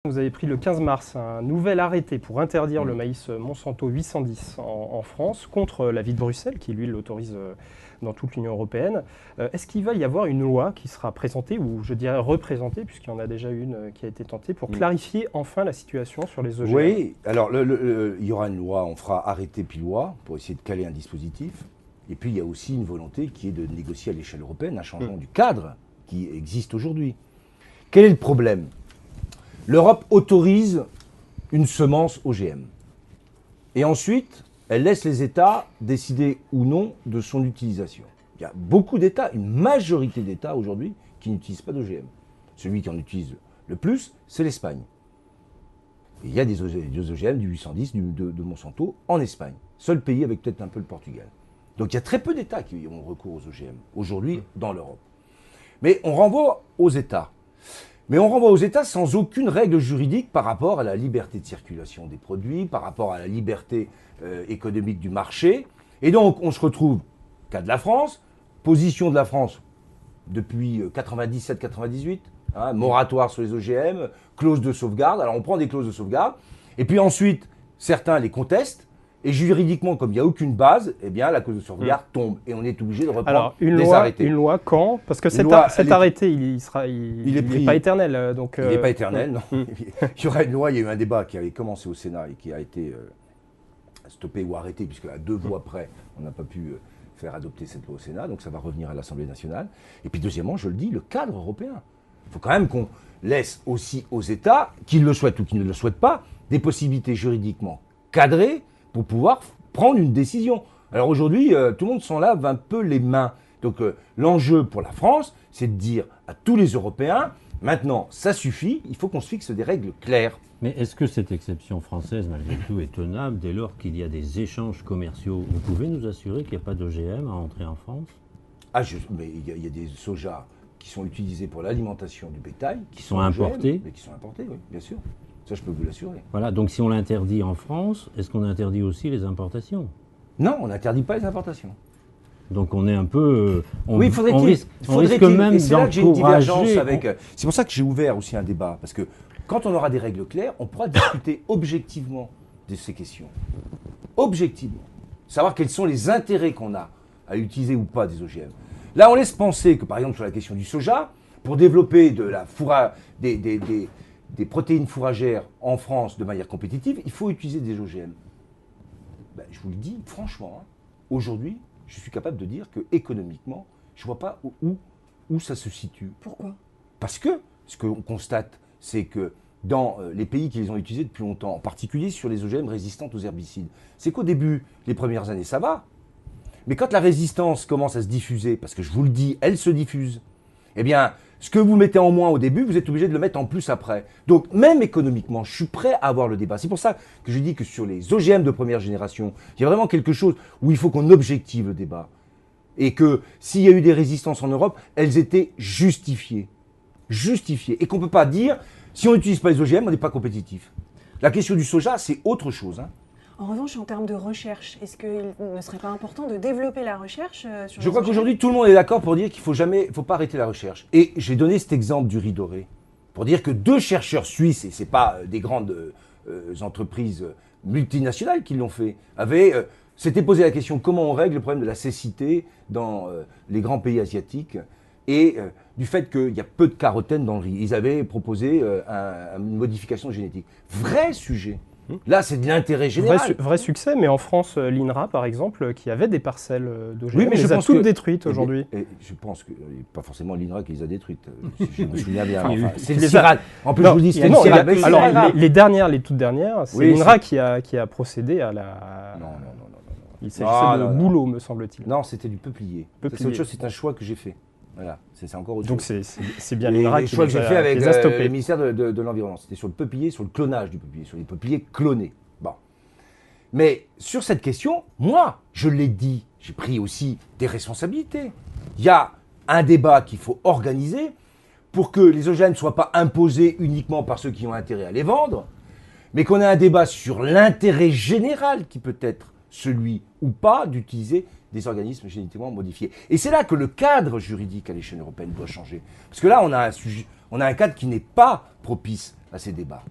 Vous avez pris le 15 mars un nouvel arrêté pour interdire le maïs Monsanto 810 en France, contre l'avis de Bruxelles, qui lui l'autorise dans toute l'Union européenne. Est-ce qu'il va y avoir une loi qui sera présentée, ou je dirais représentée, puisqu'il y en a déjà une qui a été tentée, pour clarifier enfin la situation sur les OGM? Oui, alors il y aura une loi, on fera arrêté puis loi, pour essayer de caler un dispositif. Et puis il y a aussi une volonté qui est de négocier à l'échelle européenne un changement du cadre qui existe aujourd'hui. Quel est le problème? L'Europe autorise une semence OGM. Et ensuite, elle laisse les États décider ou non de son utilisation. Il y a beaucoup d'États, une majorité d'États aujourd'hui, qui n'utilisent pas d'OGM. Celui qui en utilise le plus, c'est l'Espagne. Et il y a des OGM, du 810, de Monsanto, en Espagne. Seul pays avec peut-être un peu le Portugal. Donc il y a très peu d'États qui ont recours aux OGM, aujourd'hui, dans l'Europe. Mais on renvoie aux États. Mais on renvoie aux États sans aucune règle juridique par rapport à la liberté de circulation des produits, par rapport à la liberté économique du marché. Et donc, on se retrouve, cas de la France, position de la France depuis 97-98, moratoire sur les OGM, clause de sauvegarde. Alors, on prend des clauses de sauvegarde. Et puis ensuite, certains les contestent. Et juridiquement, comme il n'y a aucune base, eh bien, la clause de sauvegarde tombe. Et on est obligé de reprendre des arrêtés. Une loi quand? Parce que cet arrêté, il n'est pas éternel. Donc, il n'est pas éternel, non. Il y aura une loi, il y a eu un débat qui avait commencé au Sénat et qui a été stoppé ou arrêté, puisque à 2 voix près, on n'a pas pu faire adopter cette loi au Sénat. Donc ça va revenir à l'Assemblée nationale. Et puis deuxièmement, je le dis, le cadre européen. Il faut quand même qu'on laisse aussi aux États, qu'ils le souhaitent ou qu'ils ne le souhaitent pas, des possibilités juridiquement cadrées pour pouvoir prendre une décision. Alors aujourd'hui, tout le monde s'en lave un peu les mains. Donc l'enjeu pour la France, c'est de dire à tous les Européens, maintenant, ça suffit, il faut qu'on se fixe des règles claires. Mais est-ce que cette exception française, malgré tout, est tenable dès lors qu'il y a des échanges commerciaux? Vous pouvez nous assurer qu'il n'y a pas d'OGM à entrer en France? Mais il y a des sojas qui sont utilisés pour l'alimentation du bétail, qui sont importés OGM, mais qui sont importés, oui, bien sûr. Ça, je peux vous l'assurer. Voilà, donc si on l'interdit en France, est-ce qu'on interdit aussi les importations? Non, on n'interdit pas les importations. Donc on est un peu... oui, faudrait-il même et c'est là que j'ai une divergence avec... C'est pour ça que j'ai ouvert aussi un débat, parce que quand on aura des règles claires, on pourra discuter objectivement de ces questions. Objectivement. Savoir quels sont les intérêts qu'on a à utiliser ou pas des OGM. Là, on laisse penser que, par exemple, sur la question du soja, pour développer de la des protéines fourragères en France de manière compétitive, il faut utiliser des OGM. Ben, je vous le dis franchement, aujourd'hui, je suis capable de dire que économiquement, je ne vois pas où ça se situe. Pourquoi? Parce que ce qu'on constate, c'est que dans les pays qui les ont utilisés depuis longtemps, en particulier sur les OGM résistantes aux herbicides, c'est qu'au début, les premières années, ça va. Mais quand la résistance commence à se diffuser, parce que je vous le dis, elle se diffuse, eh bien, ce que vous mettez en moins au début, vous êtes obligé de le mettre en plus après. Donc, même économiquement, je suis prêt à avoir le débat. C'est pour ça que je dis que sur les OGM de première génération, il y a vraiment quelque chose où il faut qu'on objective le débat. Et que s'il y a eu des résistances en Europe, elles étaient justifiées. Justifiées. Et qu'on ne peut pas dire, si on n'utilise pas les OGM, on n'est pas compétitif. La question du soja, c'est autre chose. En revanche, en termes de recherche, est-ce qu'il ne serait pas important de développer la recherche sur Je crois qu'aujourd'hui, tout le monde est d'accord pour dire qu'il ne faut pas arrêter la recherche. Et j'ai donné cet exemple du riz doré, pour dire que 2 chercheurs suisses, et ce n'est pas des grandes entreprises multinationales qui l'ont fait, s'étaient posé la question comment on règle le problème de la cécité dans les grands pays asiatiques et du fait qu'il y a peu de carotène dans le riz. Ils avaient proposé une modification génétique. Vrai sujet. Là, c'est de l'intérêt général. Vrai succès, mais en France, l'INRA, par exemple, qui avait des parcelles d'OGM, les a toutes détruites aujourd'hui. Je pense que pas forcément l'INRA qui les a détruites. Je me souviens bien. Enfin, c'est le CIRAD. En plus, je vous dis, c'est le CIRAD. Alors, les toutes dernières, c'est l'INRA qui a procédé à la... Non. Il s'agissait de bouleau, me semble-t-il. Non, c'était du peuplier. C'est autre chose, c'est un choix que j'ai fait. Voilà, c'est encore autre chose. Donc c'est bien l'INRA qui les a stoppés. Le ministère de l'Environnement. C'était sur le peuplier, sur le clonage du peuplier, sur les peupliers clonés. Bon. Mais sur cette question, moi, je l'ai dit, j'ai pris aussi des responsabilités. Il y a un débat qu'il faut organiser pour que les OGM ne soient pas imposés uniquement par ceux qui ont intérêt à les vendre, mais qu'on ait un débat sur l'intérêt général qui peut être celui ou pas d'utiliser des organismes génétiquement modifiés. Et c'est là que le cadre juridique à l'échelle européenne doit changer. Parce que là, on a un cadre qui n'est pas propice à ces débats.